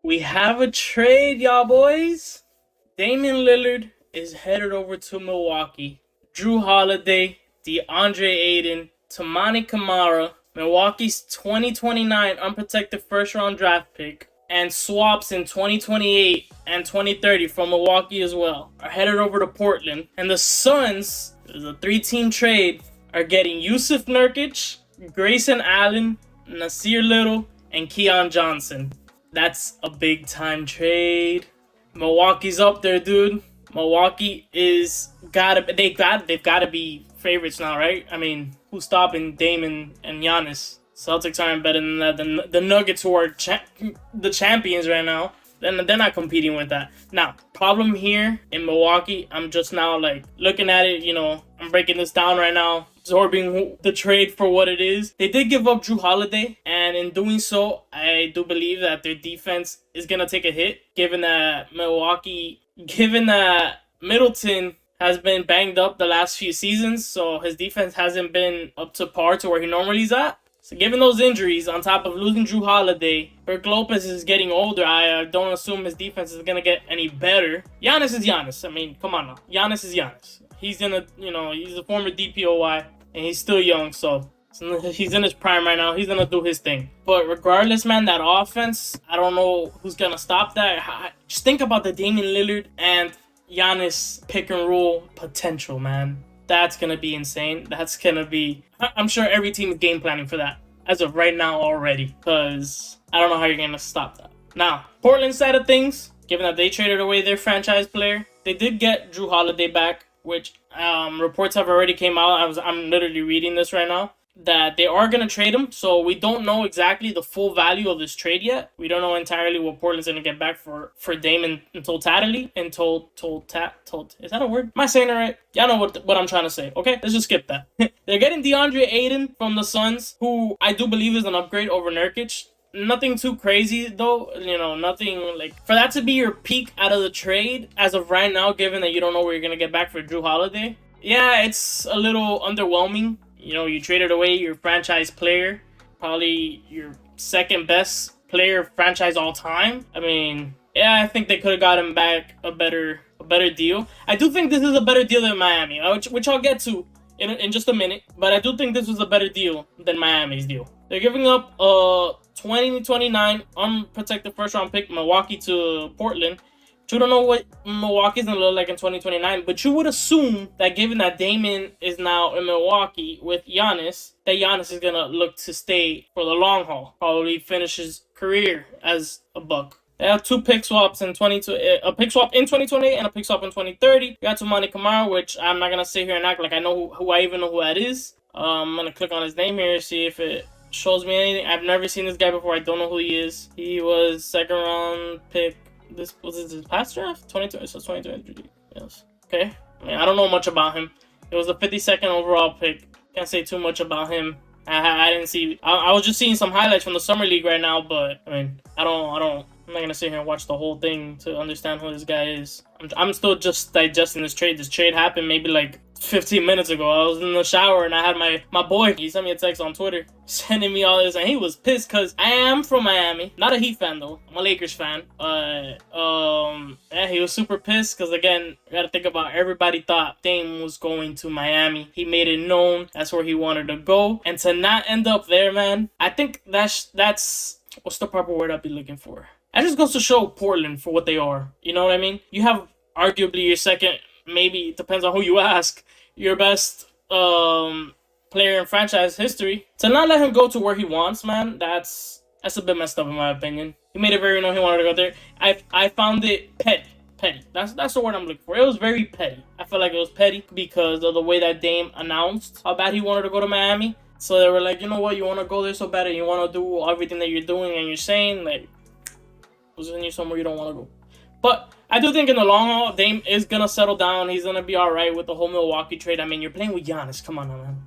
We have a trade, y'all boys. Damian Lillard is headed over to Milwaukee. Jrue Holiday, DeAndre Ayton, Tamani Kamara, Milwaukee's 2029 unprotected first round draft pick, and swaps in 2028 and 2030 from Milwaukee as well are headed over to Portland. And the Suns, there's a 3-team trade, are getting Jusuf Nurkic, Grayson Allen, Nassir Little, and Keon Johnson. That's a big time trade. Milwaukee's up there, dude. Milwaukee is they've gotta be favorites now, right? I mean, who's stopping Dame and Giannis? Celtics aren't better than that. The Nuggets, who are the champions right now, then they're not competing with that. Now, problem here in Milwaukee, I'm just now like looking at it, I'm breaking this down right now, absorbing the trade for what it is. They did give up Jrue Holiday, and in doing so, I do believe that their defense is going to take a hit, given that Middleton has been banged up the last few seasons, so his defense hasn't been up to par to where he normally is at. So given those injuries, on top of losing Jrue Holiday, Brook Lopez is getting older. I don't assume his defense is going to get any better. Giannis is Giannis. I mean, come on now. Giannis is Giannis. He's he's a former DPOY, and he's still young, so he's in his prime right now. He's going to do his thing. But regardless, man, that offense, I don't know who's going to stop that. Just think about the Damian Lillard and Giannis pick and roll potential, man. That's going to be insane. That's going to be... I'm sure every team is game planning for that as of right now already, because I don't know how you're going to stop that. Now, Portland side of things, given that they traded away their franchise player, they did get Jrue Holiday back, which reports have already came out. I'm literally reading this right now, that they are going to trade him. So we don't know exactly the full value of this trade yet. We don't know entirely what Portland's going to get back for Dame in totality. Is that a word? Am I saying it right? Y'all know what I'm trying to say. Okay, let's just skip that. They're getting DeAndre Ayton from the Suns, who I do believe is an upgrade over Nurkic. Nothing too crazy though, nothing like for that to be your peak out of the trade as of right now, given that you don't know where you're going to get back for Jrue Holiday. Yeah, it's a little underwhelming. You traded away your franchise player, probably your second best player franchise all time. I mean, yeah, I think they could have gotten back a better deal. I do think this is a better deal than Miami, which I'll get to in just a minute. But I do think this was a better deal than Miami's deal. They're giving up a 2029 unprotected first round pick, Milwaukee to Portland. You don't know what Milwaukee's going to look like in 2029, but you would assume that given that Damian is now in Milwaukee with Giannis, that Giannis is going to look to stay for the long haul, probably finish his career as a Buck. They have two pick swaps a pick swap in 2028 and a pick swap in 2030. You got Tamani Kamara, which I'm not going to sit here and act like I know who I even know who that is. I'm going to click on his name here to see if it shows me anything. I've never seen this guy before. I don't know who he is. He was second round pick. This past draft? 2023. Yes. Okay. I mean, I don't know much about him. It was a 52nd overall pick. Can't say too much about him. I didn't see... I was just seeing some highlights from the Summer League right now, but, I mean, I'm not going to sit here and watch the whole thing to understand who this guy is. I'm still just digesting this trade. This trade happened maybe like 15 minutes ago. I was in the shower and I had my boy, he sent me a text on Twitter sending me all this, and he was pissed because I am from Miami. Not a Heat fan though. I'm a Lakers fan. Yeah, he was super pissed because, again, you got to think about everybody thought Dame was going to Miami. He made it known that's where he wanted to go, and to not end up there, man, I think that's what's the proper word I'd be looking for? That just goes to show Portland for what they are. You know what I mean? You have arguably your second, maybe it depends on who you ask, your best player in franchise history. To not let him go to where he wants, man, that's a bit messed up in my opinion. He made it very known he wanted to go there. I found it petty. That's the word I'm looking for. It was very petty. I feel like it was petty because of the way that Dame announced how bad he wanted to go to Miami. So they were like, you know what, you want to go there so bad and you want to do everything that you're doing and you're saying, like, we'll send you somewhere you don't want to go. But I do think in the long haul, Dame is going to settle down. He's going to be all right with the whole Milwaukee trade. I mean, you're playing with Giannis. Come on now, man.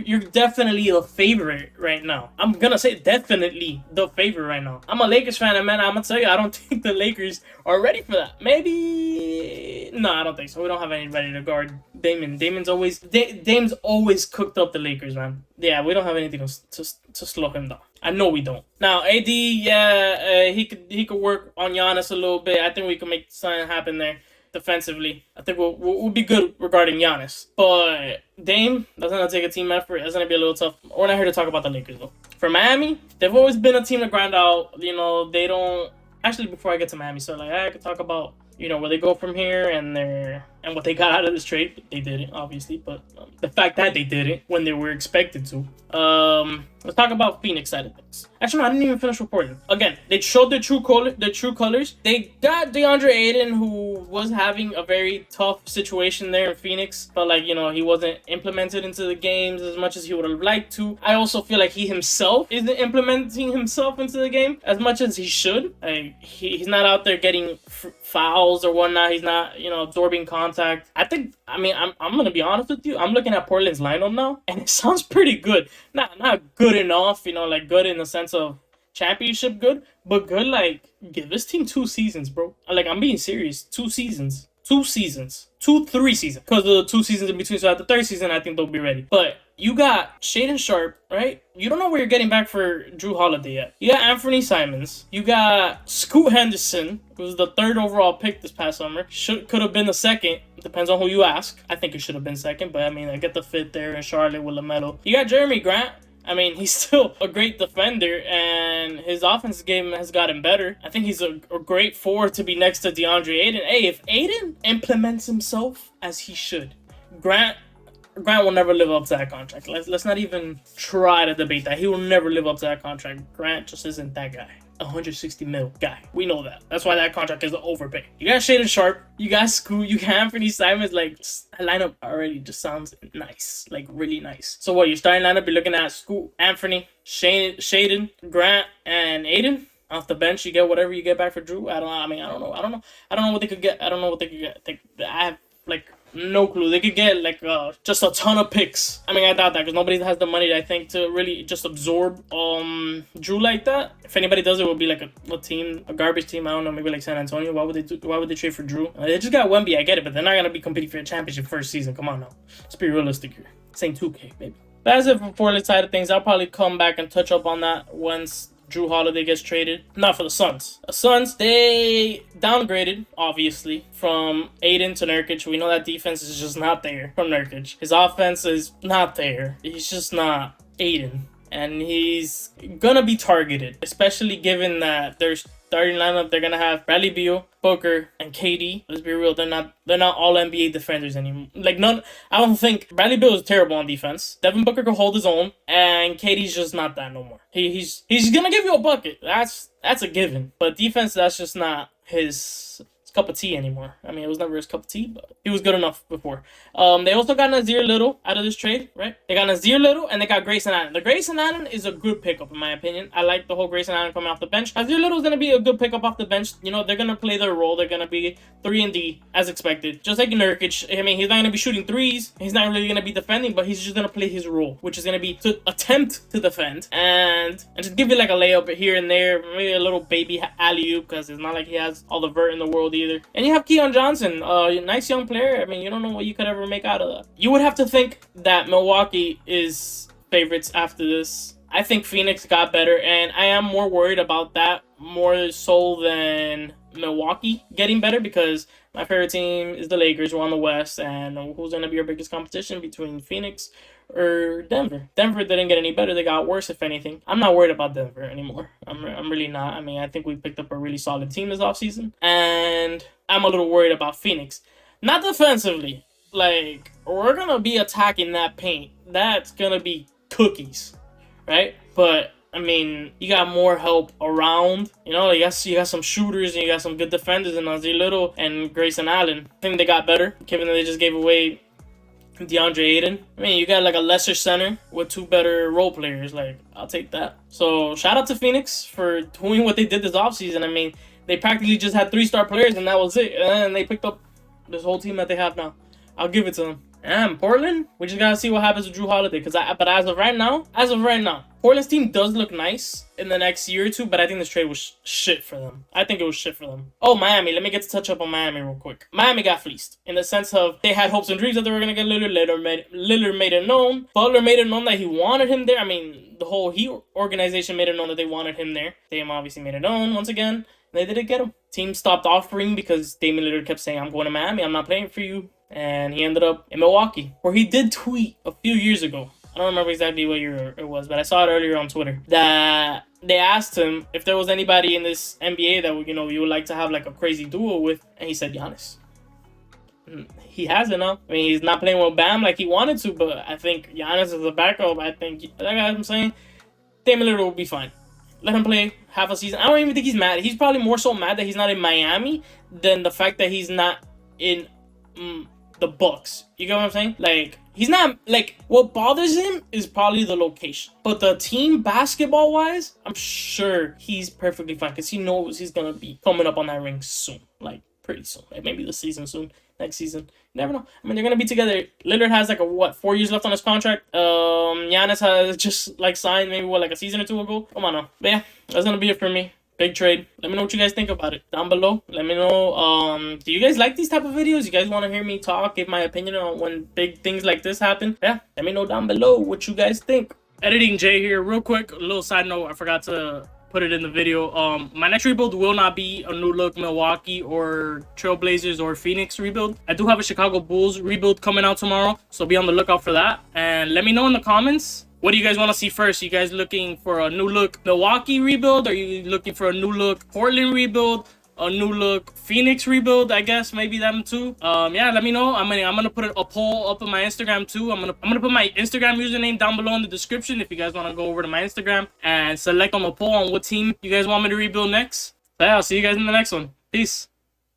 You're definitely the favorite right now. I'm going to say definitely the favorite right now. I'm a Lakers fan, and man, I'm going to tell you, I don't think the Lakers are ready for that. Maybe... No, I don't think so. We don't have anybody to guard Damian. Dame's always cooked up the Lakers, man. Yeah, we don't have anything to slow him down. I know we don't. Now, AD, yeah, he could work on Giannis a little bit. I think we can make something happen there defensively. I think we'll be good regarding Giannis. But Dame, that's going to take a team effort. That's going to be a little tough. We're not here to talk about the Lakers, though. For Miami, they've always been a team to grind out. You know, they don't... Actually, before I get to Miami, so like I could talk about, you know, where they go from here and what they got out of this trade. They didn't, obviously, but the fact that they didn't when they were expected to. Let's talk about Phoenix side of things. Actually, no, I didn't even finish reporting. Again, they showed their true colors. They got DeAndre Ayton, who was having a very tough situation there in Phoenix. But like, you know, he wasn't implemented into the games as much as he would have liked to. I also feel like he himself isn't implementing himself into the game as much as he should. Like, he's not out there getting fouls or whatnot. He's not, you know, absorbing contact. I'm gonna be honest with you. I'm looking at Portland's lineup now, and it sounds pretty good. Not good enough, you know, like good in the sense of championship good, but good like give this team 2 seasons, bro. Like, I'm being serious. 2 seasons. 3 seasons. Because the 2 seasons in between. So at the 3rd season, I think they'll be ready. But you got Shaedon Sharpe, right? You don't know where you're getting back for Jrue Holiday yet. You got Anthony Simons. You got Scoot Henderson, who was the 3rd overall pick this past summer. Could have been the 2nd. Depends on who you ask. I think it should have been 2nd, but I mean, I get the fit there in Charlotte with LaMelo. You got Jeremy Grant. I mean, he's still a great defender, and his offensive game has gotten better. I think he's a great forward to be next to DeAndre Ayton. Hey, if Ayton implements himself as he should, Grant will never live up to that contract. Let's not even try to debate that. He will never live up to that contract. Grant just isn't that guy. $160 million guy. We know that. That's why that contract is an overpay. You got Shaedon Sharpe. You got Scoot. You got Anthony Simons. Like, that lineup already just sounds nice. Like, really nice. So what, your starting lineup, you're looking at Scoot, Anthony, Shaedon, Grant, and Ayton. Off the bench, you get whatever you get back for Jrue. I don't know what they could get. I have, like, no clue. They could get like just a ton of picks. I doubt that because nobody has the money, I think, to really just absorb Jrue like that. If anybody does, it would be like a garbage team. I don't know, maybe like San Antonio. Why would they trade for Jrue? They just got Wemby, I get it, but they're not gonna be competing for a championship first season. Come on now, let's be realistic here. Saying 2K, maybe. That's it for Portland side of things. I'll probably come back and touch up on that once Jrue Holiday gets traded. Not for the Suns. The Suns, they downgraded, obviously, from Ayton to Nurkic. We know that defense is just not there from Nurkic. His offense is not there. He's just not Ayton. And he's gonna be targeted, especially given that their starting lineup, they're gonna have Bradley Beal, Booker, and KD. Let's be real, they're not all NBA defenders anymore. Like, none. I don't think Bradley Beal is terrible on defense. Devin Booker can hold his own, and KD's just not that no more. He's gonna give you a bucket. That's a given. But defense, that's just not his cup of tea anymore. It was never his cup of tea, but he was good enough before. They also got Nassir Little out of this trade, right? They got Nassir Little and they got Grayson Allen. The Grayson Allen is a good pickup in my opinion. I like the whole Grayson Allen coming off the bench. Nassir Little is gonna be a good pickup off the bench. You know, they're gonna play their role. They're gonna be 3-and-D as expected, just like Nurkic. He's not gonna be shooting threes. He's not really gonna be defending, but he's just gonna play his role, which is gonna be to attempt to defend and just give you like a layup here and there, maybe a little baby alley-oop, because it's not like he has all the vert in the world either. And you have Keon Johnson, a nice young player. You don't know what you could ever make out of that. You would have to think that Milwaukee is favorites after this. I think Phoenix got better, and I am more worried about that more so than Milwaukee getting better, because my favorite team is the Lakers. We're on the West, and who's going to be our biggest competition between Phoenix or Denver? Denver didn't get any better. They got worse, if anything. I'm not worried about Denver anymore. I'm really not. I think we picked up a really solid team this offseason, and I'm a little worried about Phoenix. Not defensively. Like, we're going to be attacking that paint. That's going to be cookies, right? But you got more help around. You got some shooters and you got some good defenders in Nassir Little and Grayson Allen. I think they got better, given that they just gave away DeAndre Ayton. You got like a lesser center with 2 better role players. Like, I'll take that. So, shout out to Phoenix for doing what they did this offseason. They practically just had 3 star players and that was it. And they picked up this whole team that they have now. I'll give it to them. And Portland, we just gotta see what happens with Jrue Holiday. But as of right now, Portland's team does look nice in the next year or two. But I think this trade was shit for them. I think it was shit for them. Oh, Miami. Let me get to touch up on Miami real quick. Miami got fleeced in the sense of they had hopes and dreams that they were gonna get Lillard. Lillard made it known. Butler made it known that he wanted him there. I mean, the whole Heat organization made it known that they wanted him there. Dame obviously made it known once again. They didn't get him. Team stopped offering because Damian Lillard kept saying, "I'm going to Miami. I'm not playing for you." And he ended up in Milwaukee, where he did tweet a few years ago. I don't remember exactly what year it was, but I saw it earlier on Twitter that they asked him if there was anybody in this NBA that you would like to have like a crazy duo with, and he said Giannis. He hasn't now. I mean, he's not playing with Bam like he wanted to, but I think Giannis is a backup. I think, like I'm saying, Damian Lillard will be fine. Let him play half a season. I don't even think he's mad. He's probably more so mad that he's not in Miami than the fact that he's not in the Bucks. You get what I'm saying? Like, he's not, like, what bothers him is probably the location. But the team, basketball-wise, I'm sure he's perfectly fine because he knows he's going to be coming up on that ring soon. Like, pretty soon. Like, maybe this season soon. Next season. You never know. I mean, they're going to be together. Lillard has, like, 4 years left on his contract. Giannis has just, like, signed maybe, like a season or two ago. Come on now. But yeah, that's going to be it for me. Big trade. Let me know what you guys think about it down below. Let me know. Do you guys like these type of videos? You guys want to hear me talk, give my opinion on when big things like this happen? Yeah, let me know down below what you guys think. Editing Jay here, real quick. A little side note. I forgot to put it in the video. My next rebuild will not be a new look Milwaukee or Trailblazers or Phoenix rebuild. I do have a Chicago Bulls rebuild coming out tomorrow, so be on the lookout for that. And let me know in the comments, what do you guys want to see first? You guys looking for a new look Milwaukee rebuild? Or are you looking for a new look Portland rebuild? A new look Phoenix rebuild? I guess maybe them too. Yeah, let me know. I'm gonna put a poll up on my Instagram too. I'm gonna put my Instagram username down below in the description if you guys want to go over to my Instagram and select on the poll on what team you guys want me to rebuild next. So yeah, I'll see you guys in the next one. Peace.